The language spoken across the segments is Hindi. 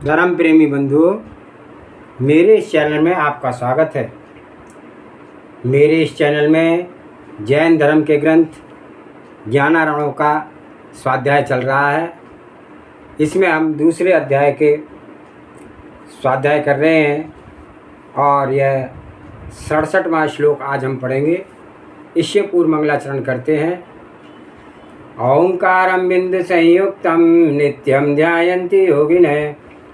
धर्म प्रेमी बंधुओं, मेरे इस चैनल में आपका स्वागत है। मेरे इस चैनल में जैन धर्म के ग्रंथ ज्ञानारणों का स्वाध्याय चल रहा है। इसमें हम दूसरे अध्याय के स्वाध्याय कर रहे हैं और यह 67वां श्लोक आज हम पढ़ेंगे। इससे पूर्व मंगलाचरण करते हैं। ओंकारं बिंदु संयुक्तं नित्यं ध्यायन्ति योगिनः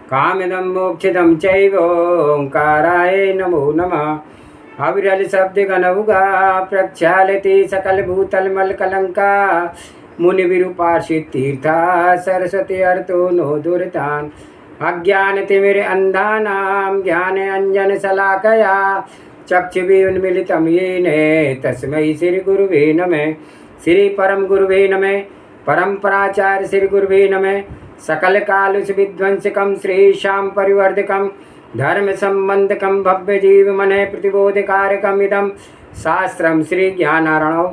कामिदं मोक्षिदं चैव ओंकाराय नमो नमः। अविरल शब्द गणउगा प्रक्षालति सकल भूतल मल कलंका मुनि विरूपार्षित तीर्था सरस्वती अर्थो नो दुर्तान अज्ञान तिमिर अंधानां ज्ञान अंजन शलाकया चक्षुषि उन्मीलितं येन तस्मै श्री गुरुवे नमः। श्री परम गुरुवे नमः। परंपराचार्य श्री गुरुवे नमः। सकल कालुष विध्वंसकं श्रीशां परिवर्धकं धर्म संबंधकं भव्य जीव मन प्रतिबोधकारकम् इदं शास्त्रं श्री ज्ञानारणौ।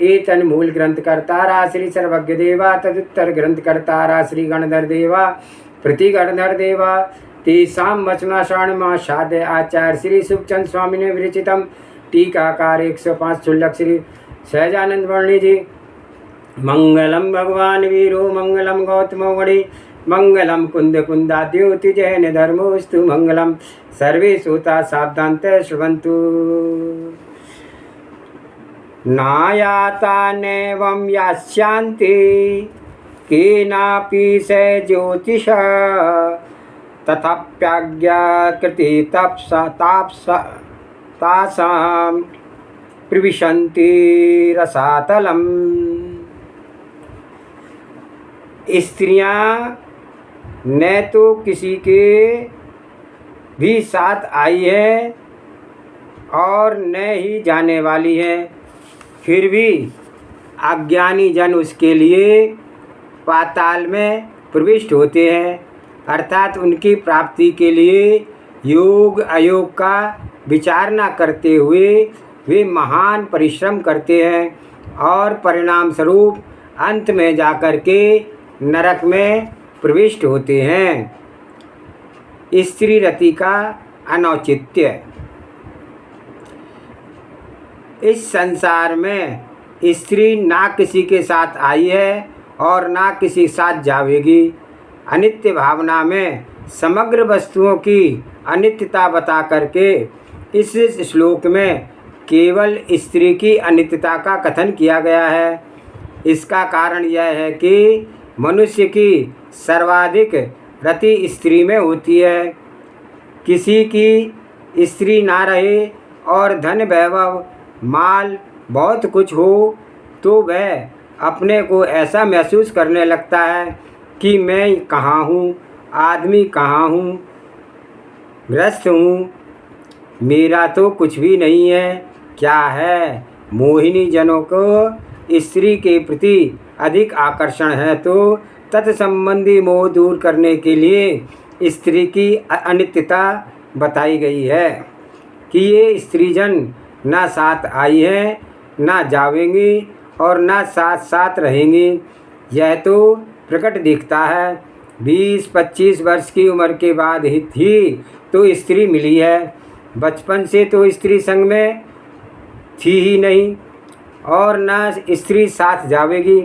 एतन् मूल ग्रंथ कर्तारा श्री सर्वज्ञ देवा तदुत्तर ग्रंथ कर्तारा श्री गणधर देवा प्रति गणधर देवा तेषां वचना शरणमासाद्य आचार्य श्री सुखचंद स्वामी ने विरचितम टीकाकार 105 शुल्लक श्री सहजानंद वर्णी जी। मंगलम भगवान वीरो मंगलम गौतमो वणि मंगलम कुंद कुंदाद्योति जैन धर्मोस्तु मंगलम सर्वे श्रोता सावधानत श्रवन्तु। नायाता नैवं यास्यान्ति केनापि स ज्योतिष तथाप्याज्ञा कृति तासां प्रविशन्ति रसातलम्। स्त्रियां न तो किसी के भी साथ आई है और न ही जाने वाली है, फिर भी अज्ञानी जन उसके लिए पाताल में प्रविष्ट होते हैं, अर्थात उनकी प्राप्ति के लिए योग अयोग का विचार न करते हुए वे महान परिश्रम करते हैं और परिणाम स्वरूप अंत में जाकर के नरक में प्रविष्ट होते हैं। स्त्री रति का अनौचित्य। इस संसार में स्त्री ना किसी के साथ आई है और ना किसी साथ जावेगी। अनित्य भावना में समग्र वस्तुओं की अनित्यता बता करके इस श्लोक में केवल स्त्री की अनित्यता का कथन किया गया है। इसका कारण यह है कि मनुष्य की सर्वाधिक रति स्त्री में होती है। किसी की स्त्री ना रहे और धन वैभव माल बहुत कुछ हो तो वह अपने को ऐसा महसूस करने लगता है कि मैं कहाँ हूँ, आदमी कहाँ हूँ, ग्रस्त हूँ, मेरा तो कुछ भी नहीं है, क्या है। मोहिनी जनों को स्त्री के प्रति अधिक आकर्षण है, तो तत्संबंधी मोह दूर करने के लिए स्त्री की अनित्यता बताई गई है कि ये स्त्रीजन ना साथ आई है, ना जावेंगी और ना साथ साथ रहेंगी। यह तो प्रकट दिखता है। 20-25 वर्ष की उम्र के बाद ही तो स्त्री मिली है, बचपन से तो स्त्री संग में थी ही नहीं और ना स्त्री साथ जावेगी,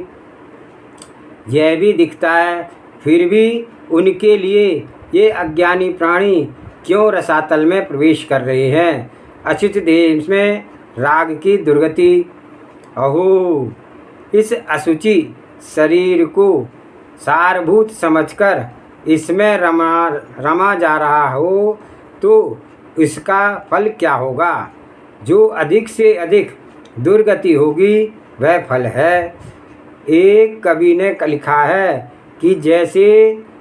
यह भी दिखता है। फिर भी उनके लिए ये अज्ञानी प्राणी क्यों रसातल में प्रवेश कर रहे हैं। अच्युत देश में राग की दुर्गति। अहो, इस अशुचि शरीर को सारभूत समझकर इसमें रमा जा रहा हो तो इसका फल क्या होगा। जो अधिक से अधिक दुर्गति होगी वह फल है। एक कवि ने लिखा है कि जैसे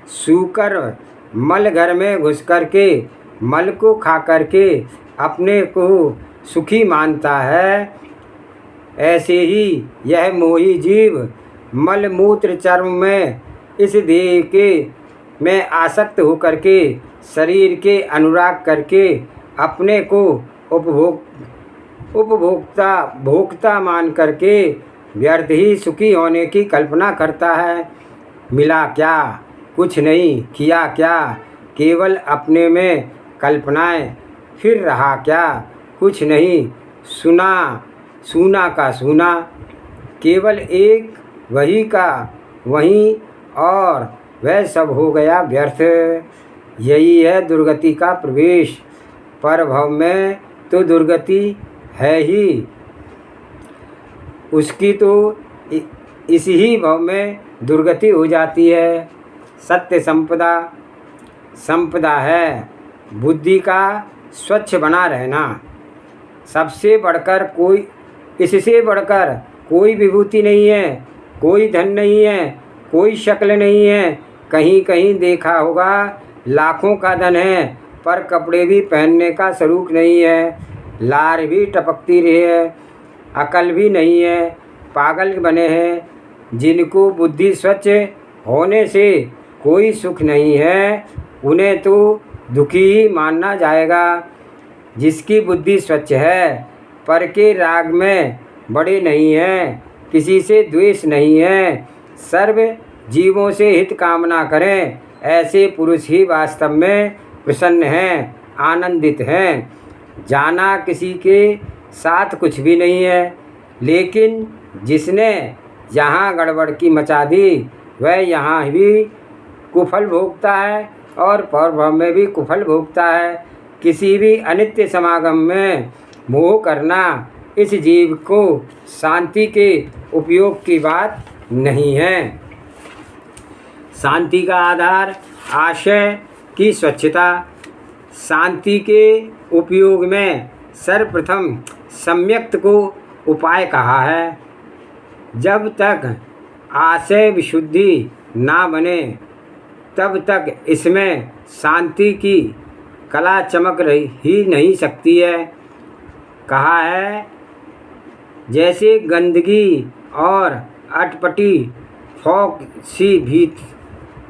सूकर मल घर में घुस कर के मल को खा कर के अपने को सुखी मानता है, ऐसे ही यह मोही जीव मल मूत्र चर्म में इस देह के में आसक्त होकर के शरीर के अनुराग करके अपने को भोक्ता मान करके व्यर्थ ही सुखी होने की कल्पना करता है। मिला क्या, कुछ नहीं, किया क्या, केवल अपने में कल्पनाएं, फिर रहा क्या कुछ नहीं, सूना का सूना, केवल एक वही का वही, और वह सब हो गया व्यर्थ। यही है दुर्गति का प्रवेश। पर भव में तो दुर्गति है ही, उसकी तो इसी ही भव में दुर्गति हो जाती है। सत्य संपदा है बुद्धि का स्वच्छ बना रहना। इससे बढ़कर कोई विभूति नहीं है, कोई धन नहीं है, कोई शक्ल नहीं है। कहीं कहीं देखा होगा लाखों का धन है, पर कपड़े भी पहनने का शौक नहीं है, लार भी टपकती रही है, अकल भी नहीं है, पागल बने हैं। जिनको बुद्धि स्वच्छ होने से कोई सुख नहीं है, उन्हें तो दुखी ही मानना जाएगा। जिसकी बुद्धि स्वच्छ है, पर के राग में बड़े नहीं हैं, किसी से द्वेष नहीं है, सर्व जीवों से हित कामना करें, ऐसे पुरुष ही वास्तव में प्रसन्न हैं, आनंदित हैं। जाना किसी के साथ कुछ भी नहीं है, लेकिन जिसने यहाँ गड़बड़ की मचा दी, वह यहाँ भी कुफल भोगता है और परभव में भी कुफल भोगता है। किसी भी अनित्य समागम में मोह करना इस जीव को शांति के उपयोग की बात नहीं है। शांति का आधार आशय की स्वच्छता। शांति के उपयोग में सर्वप्रथम सम्यक्त को उपाय कहा है। जब तक आशय विशुद्धि ना बने, तब तक इसमें शांति की कला चमक ही नहीं सकती है। कहा है, जैसे गंदगी और अटपटी फोक सी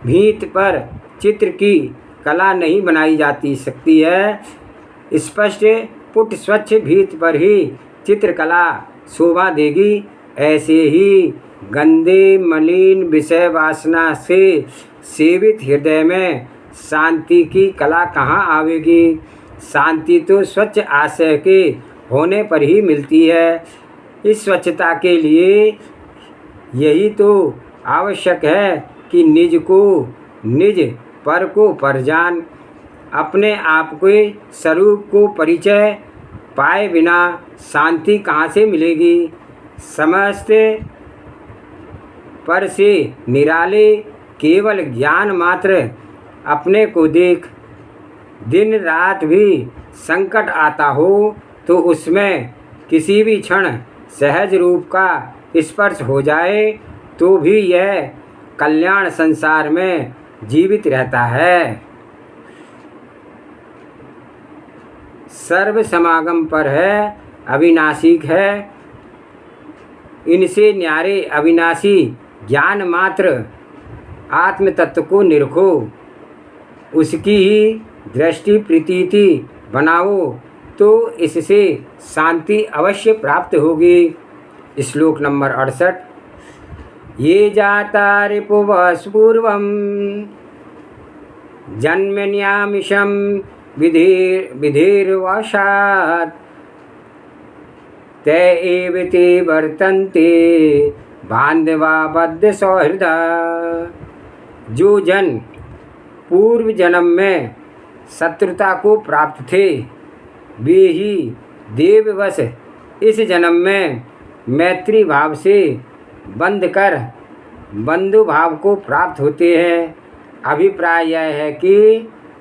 भीत पर चित्र की कला नहीं बनाई जाती सकती है, स्पष्ट पुट स्वच्छ भीत पर ही चित्रकला शोभा देगी। ऐसे ही गंदे मलिन विषय वासना से सेवित हृदय में शांति की कला कहाँ आवेगी। शांति तो स्वच्छ आशय के होने पर ही मिलती है। इस स्वच्छता के लिए यही तो आवश्यक है कि निज को निज, पर को पर जान। अपने आप के स्वरूप को परिचय पाए बिना शांति कहाँ से मिलेगी। समस्त पर से निराले केवल ज्ञान मात्र अपने को देख। दिन रात भी संकट आता हो तो उसमें किसी भी क्षण सहज रूप का स्पर्श हो जाए तो भी यह कल्याण संसार में जीवित रहता है। सर्व समागम पर है, अविनाशिक है। इनसे न्यारे अविनाशी ज्ञान मात्र आत्म तत्व को निरखो, उसकी ही दृष्टि प्रतीति बनाओ तो इससे शांति अवश्य प्राप्त होगी। श्लोक नंबर 68। ये जाता रिपुवः पूर्वं जन्मन्यामिषं विधिर्वशात् ते एव ते वर्तन्ते बान्धवा बद्ध सौहृदा। जो जन पूर्व जन्म में शत्रुता को प्राप्त थे, वे ही देववश इस जन्म में मैत्री भाव से बंध कर बंधु भाव को प्राप्त होते हैं। अभिप्राय यह है कि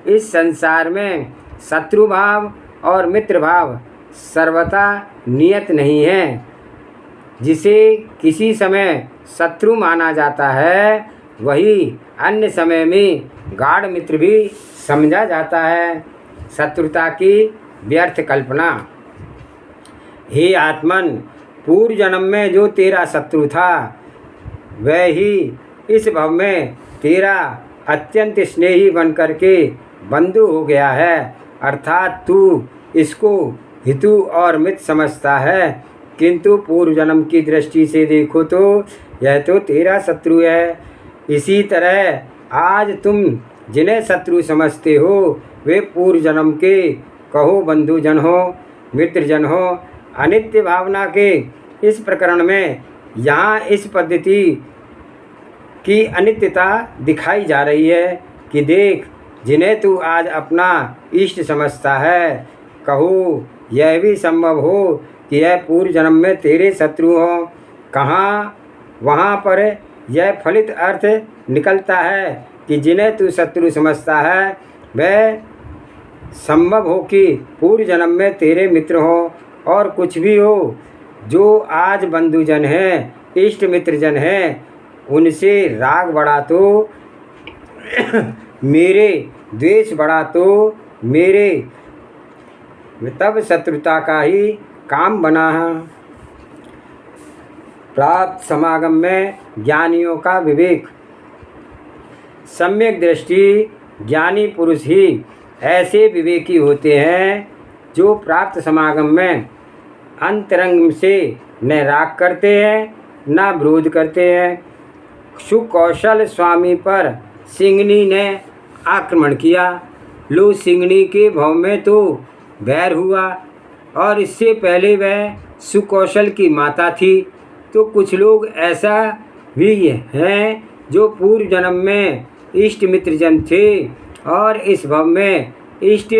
इस संसार में शत्रु भाव और मित्र भाव सर्वथा नियत नहीं है। जिसे किसी समय शत्रु माना जाता है, वही अन्य समय में गाढ़ मित्र भी समझा जाता है। शत्रुता की व्यर्थ कल्पना। हे आत्मन, पूर्व जन्म में जो तेरा शत्रु था, वह ही इस भव में तेरा अत्यंत स्नेही बन करके बंधु हो गया है। अर्थात तू इसको हितु और मित्र समझता है, किंतु पूर्व जन्म की दृष्टि से देखो तो यह तो तेरा शत्रु है। इसी तरह आज तुम जिन्हें शत्रु समझते हो वे पूर्व जन्म के कहो बंधुजन हो, मित्रजन हो। अनित्य भावना के इस प्रकरण में यहाँ इस पद्धति की अनित्यता दिखाई जा रही है कि देख, जिन्हें तू आज अपना इष्ट समझता है, कहो यह भी संभव हो कि यह पूर्व जन्म में तेरे शत्रु हो। कहाँ वहाँ पर यह फलित अर्थ निकलता है कि जिन्हें तू शत्रु समझता है वह संभव हो कि पूर्व जन्म में तेरे मित्र हो। और कुछ भी हो, जो आज बंधुजन हैं, इष्ट मित्रजन हैं, उनसे राग बढ़ा तो मेरे, द्वेष बढ़ा तो मेरे, तब शत्रुता का ही काम बना है। प्राप्त समागम में ज्ञानियों का विवेक। सम्यक दृष्टि ज्ञानी पुरुष ही ऐसे विवेकी होते हैं जो प्राप्त समागम में अंतरंग से न राग करते हैं न विरोध करते हैं। सुकौशल स्वामी पर सिंगनी ने आक्रमण किया। लो, सिंगनी के भव में तो वैर हुआ और इससे पहले वह सुकौशल की माता थी। तो कुछ लोग ऐसा भी हैं जो पूर्व जन्म में इष्ट मित्रजन थे और इस भव में इष्ट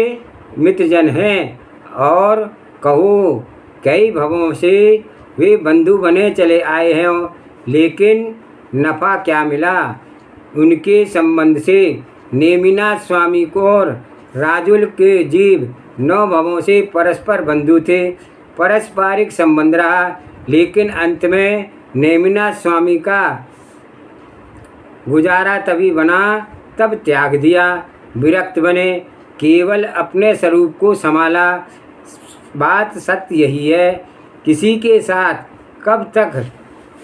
मित्रजन हैं, और कहो कई भवों से वे बंधु बने चले आए हैं, लेकिन नफ़ा क्या मिला। उनके संबंध से नेमिनाथ स्वामी को और राजुल के जीव 9 भवों से परस्पर बंधु थे। पारस्परिक संबंध रहा, लेकिन अंत में नेमिनाथ स्वामी का गुजारा तभी बना तब त्याग दिया, विरक्त बने, केवल अपने स्वरूप को संभाला। बात सत्य यही है, किसी के साथ कब तक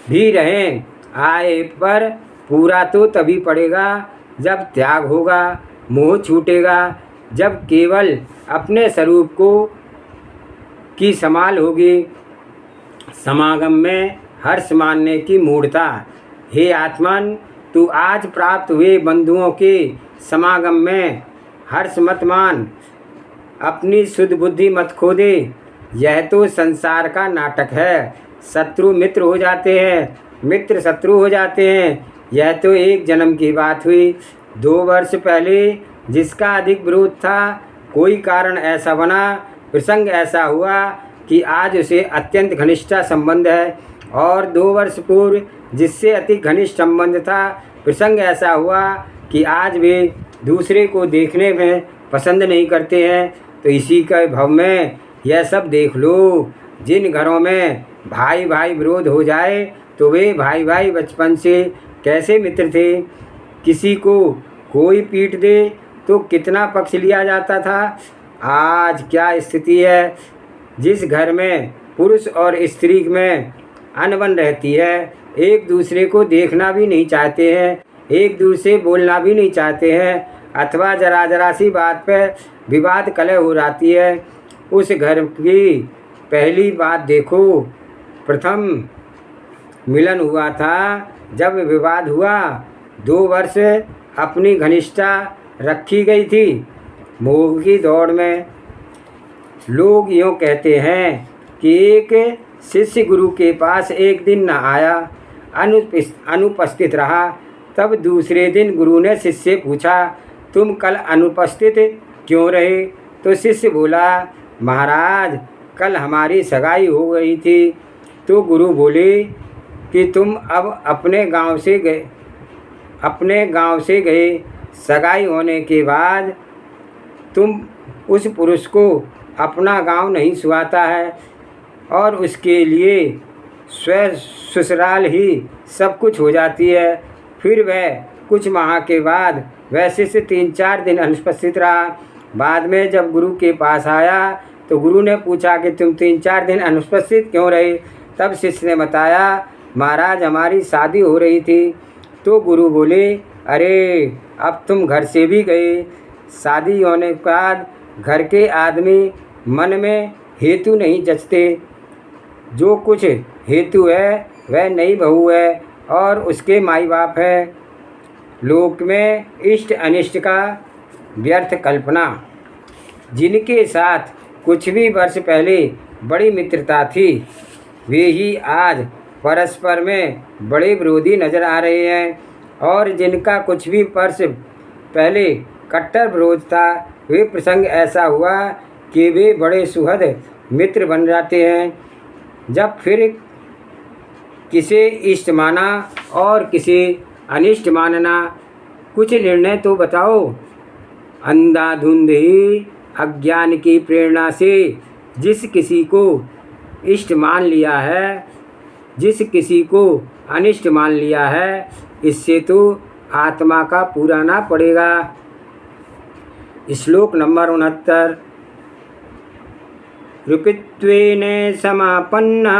भी रहें, आए पर पूरा तो तभी पड़ेगा जब त्याग होगा, मोह छूटेगा, जब केवल अपने स्वरूप को की संभाल होगी। समागम में हर्ष मानने की मूढ़ता। हे आत्मन, तू आज प्राप्त हुए बंधुओं के समागम में हर्ष मत मान, अपनी शुद्ध बुद्धि मत खो दे। यह तो संसार का नाटक है। शत्रु मित्र हो जाते हैं, मित्र शत्रु हो जाते हैं। यह तो एक जन्म की बात हुई। 2 वर्ष पहले जिसका अधिक विरोध था, कोई कारण ऐसा बना, प्रसंग ऐसा हुआ कि आज उसे अत्यंत घनिष्ठ संबंध है, और 2 वर्ष पूर्व जिससे अति घनिष्ठ संबंध था, प्रसंग ऐसा हुआ कि आज वे दूसरे को देखने में पसंद नहीं करते हैं। तो इसी के भव में यह सब देख लो। जिन घरों में भाई भाई विरोध हो जाए तो वे भाई भाई बचपन से कैसे मित्र थे। किसी को कोई पीट दे तो कितना पक्ष लिया जाता था। आज क्या स्थिति है। जिस घर में पुरुष और स्त्री में अनबन रहती है, एक दूसरे को देखना भी नहीं चाहते हैं, एक दूसरे से बोलना भी नहीं चाहते हैं, अथवा जरा सी बात पर विवाद कलह हो जाती है, उस घर की पहली बात देखो। प्रथम मिलन हुआ था जब विवाद हुआ, 2 वर्ष अपनी घनिष्ठता रखी गई थी। मोह की दौड़ में लोग यूँ कहते हैं कि एक शिष्य गुरु के पास एक दिन न आया, अनुपस्थित रहा। तब दूसरे दिन गुरु ने शिष्य से पूछा, तुम कल अनुपस्थित क्यों रहे। तो शिष्य बोला, महाराज कल हमारी सगाई हो गई थी। तो गुरु बोले कि तुम अब अपने गांव से गए, सगाई होने के बाद तुम उस पुरुष को अपना गांव नहीं सुहाता है, और उसके लिए स्वयं ससुराल ही सब कुछ हो जाती है। फिर वह कुछ माह के बाद वैसे से 3-4 दिन अनुपस्थित रहा। बाद में जब गुरु के पास आया तो गुरु ने पूछा कि तुम 3-4 दिन अनुपस्थित क्यों रहे। तब शिष्य ने बताया, महाराज हमारी शादी हो रही थी। तो गुरु बोले, अरे अब तुम घर से भी गए। शादी होने के बाद घर के आदमी मन में हेतु नहीं जचते। जो कुछ हेतु है वह नई बहू है और उसके माई बाप है। लोक में इष्ट अनिष्ट का व्यर्थ कल्पना। जिनके साथ कुछ भी वर्ष पहले बड़ी मित्रता थी, वे ही आज परस्पर में बड़े विरोधी नजर आ रहे हैं, और जिनका कुछ भी वर्ष पहले कट्टर विरोध था, वे प्रसंग ऐसा हुआ कि वे बड़े सुहृद मित्र बन जाते हैं। जब फिर किसे इष्ट माना और किसे अनिष्ट मानना, कुछ निर्णय तो बताओ। अंधाधुंध ही अज्ञान की प्रेरणा से जिस किसी को इष्ट मान लिया है, जिस किसी को अनिष्ट मान लिया है, इससे तो आत्मा का पूरा ना पड़ेगा। श्लोक नंबर 69। रूपित्वेन समापन्ना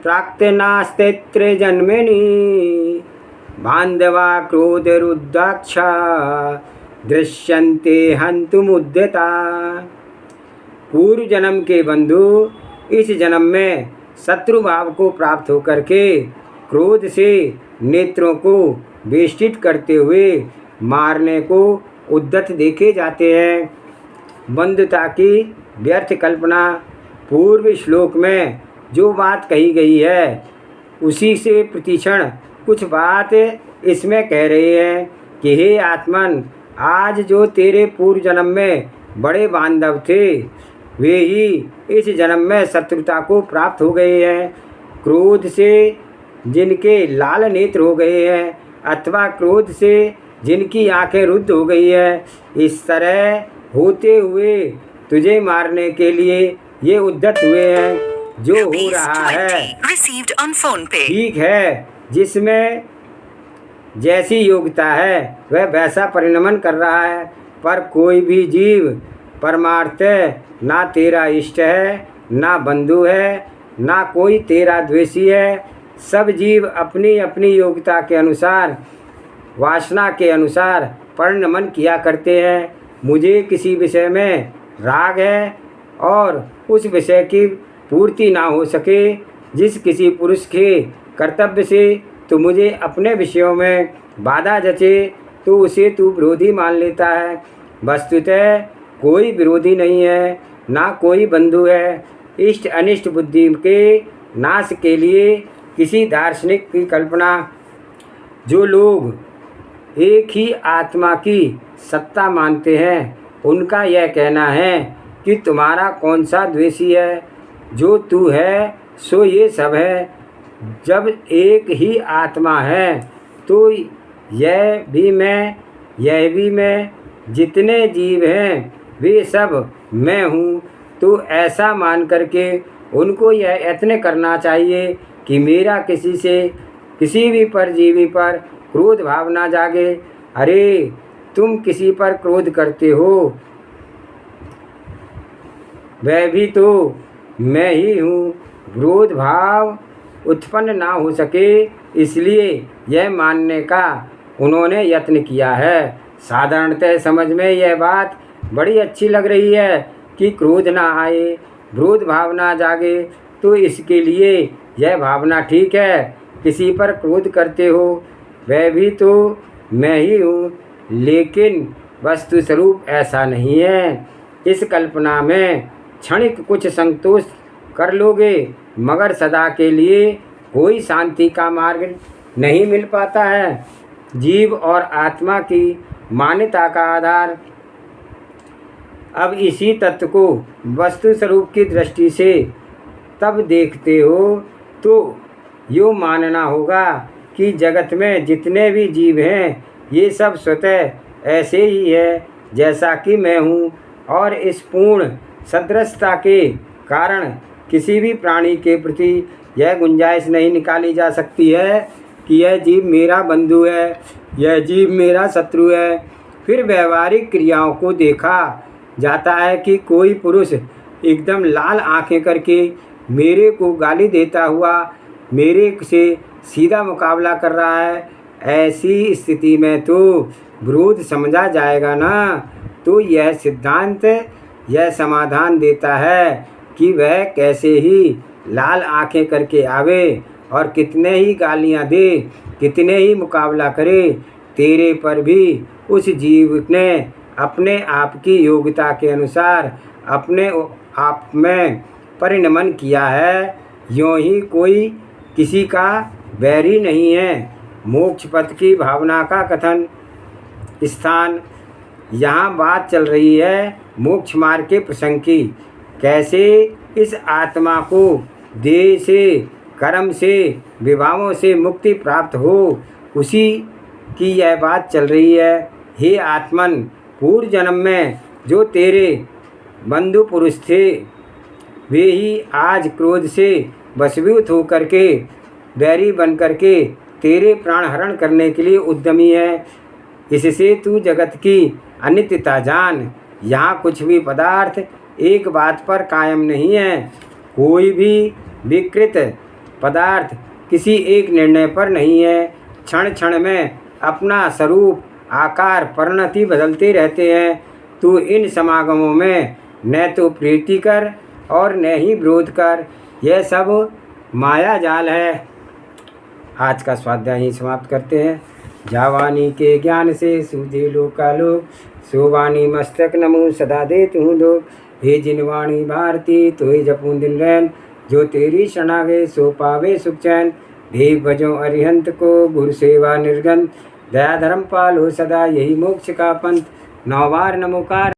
प्राक्तनास्तेत्र जन्मनि बांधवा क्रोधरुद्राक्षा दृश्यन्ते हन्तुमुद्यता। पूर्व जन्म के बंधु इस जन्म में शत्रु भाव को प्राप्त होकर के क्रोध से नेत्रों को वेष्टित करते हुए मारने को उद्यत देखे जाते हैं। बंधुता की व्यर्थ कल्पना। पूर्व श्लोक में जो बात कही गई है उसी से प्रतिक्षण कुछ बात इसमें कह रहे हैं कि हे आत्मन, आज जो तेरे पूर्व जन्म में बड़े बांधव थे, वे ही इस जन्म में शत्रुता को प्राप्त हो गए हैं। क्रोध से जिनके लाल नेत्र हो गए हैं, अथवा क्रोध से जिनकी आंखें रुद्ध हो गई है, इस तरह होते हुए तुझे मारने के लिए ये उद्यत हुए हैं। जो हो रहा है ठीक है, जिसमें जैसी योग्यता है वह वैसा परिणमन कर रहा है, पर कोई भी जीव परमार्थ ना तेरा इष्ट है, ना बंधु है, ना कोई तेरा द्वेषी है। सब जीव अपनी अपनी योग्यता के अनुसार, वासना के अनुसार परिणमन किया करते हैं। मुझे किसी विषय में राग है और उस विषय की पूर्ति ना हो सके, जिस किसी पुरुष के कर्तव्य से तो मुझे अपने विषयों में बाधा जचे, तो उसे तू विरोधी मान लेता है। वस्तुतः कोई विरोधी नहीं है, ना कोई बंधु है। इष्ट अनिष्ट बुद्धि के नाश के लिए किसी दार्शनिक की कल्पना। जो लोग एक ही आत्मा की सत्ता मानते हैं, उनका यह कहना है कि तुम्हारा कौन सा द्वेषी है, जो तू है सो ये सब है। जब एक ही आत्मा है तो यह भी मैं, यह भी मैं, जितने जीव हैं वे सब मैं हूँ। तो ऐसा मान करके उनको यह यत्न करना चाहिए कि मेरा किसी से, किसी भी परजीवी पर क्रोध भाव ना जागे। अरे तुम किसी पर क्रोध करते हो, वह भी तो मैं ही हूँ। विरोध भाव उत्पन्न ना हो सके, इसलिए यह मानने का उन्होंने यत्न किया है। साधारणतः समझ में यह बात बड़ी अच्छी लग रही है कि क्रोध ना आए, विरोध भावना जागे, तो इसके लिए यह भावना ठीक है। किसी पर क्रोध करते हो, वह भी तो मैं ही हूँ, लेकिन वस्तु स्वरूप ऐसा नहीं है। इस कल्पना में क्षणिक कुछ संतोष कर लोगे, मगर सदा के लिए कोई शांति का मार्ग नहीं मिल पाता है। जीव और आत्मा की मान्यता का आधार। अब इसी तत्व को वस्तु स्वरूप की दृष्टि से तब देखते हो तो यो मानना होगा कि जगत में जितने भी जीव हैं, ये सब स्वतः ऐसे ही है जैसा कि मैं हूँ, और इस पूर्ण सदृशता के कारण किसी भी प्राणी के प्रति यह गुंजाइश नहीं निकाली जा सकती है कि यह जीव मेरा बंधु है, यह जीव मेरा शत्रु है। फिर व्यवहारिक क्रियाओं को देखा जाता है कि कोई पुरुष एकदम लाल आंखें करके मेरे को गाली देता हुआ मेरे से सीधा मुकाबला कर रहा है। ऐसी स्थिति में तो विरोध समझा जाएगा ना। तो यह सिद्धांत यह समाधान देता है कि वह कैसे ही लाल आंखें करके आवे, और कितने ही गालियाँ दे, कितने ही मुकाबला करे, तेरे पर भी उस जीव ने अपने आप की योग्यता के अनुसार अपने आप में परिणमन किया है। यूँ ही कोई किसी का बैरी नहीं है। मोक्ष पथ की भावना का कथन स्थान। यहाँ बात चल रही है मोक्ष मार्ग के प्रसंग की। कैसे इस आत्मा को देह से, कर्म से, विभावों से मुक्ति प्राप्त हो, उसी की यह बात चल रही है। हे आत्मन, पूर्व जन्म में जो तेरे बंधु पुरुष थे, वे ही आज क्रोध से वशीभूत होकर के, बैरी बन करके तेरे प्राण हरण करने के लिए उद्यमी है। इससे तू जगत की अनित्यता जान। यहाँ कुछ भी पदार्थ एक बात पर कायम नहीं है। कोई भी विकृत पदार्थ किसी एक निर्णय पर नहीं है। क्षण क्षण में अपना स्वरूप, आकार, परिणति बदलते रहते हैं। तू इन समागमों में न तो प्रीति कर और न ही विरोध कर। यह सब माया जाल है। आज का स्वाध्याय ही समाप्त करते हैं। जावानी के ज्ञान से सूझे लोकालोक, सोवानी मस्तक नमो सदा दे तू लोक। हे जिनवाणी भारती तो ही जपूं दिन रैन, जो तेरी शरणागत सो पावे सुख चैन। देव भजो अरिहंत को गुरु सेवा निर्गंथ, दया धर्म पालो सदा यही मोक्ष का पंथ। 9 बार नमोकार।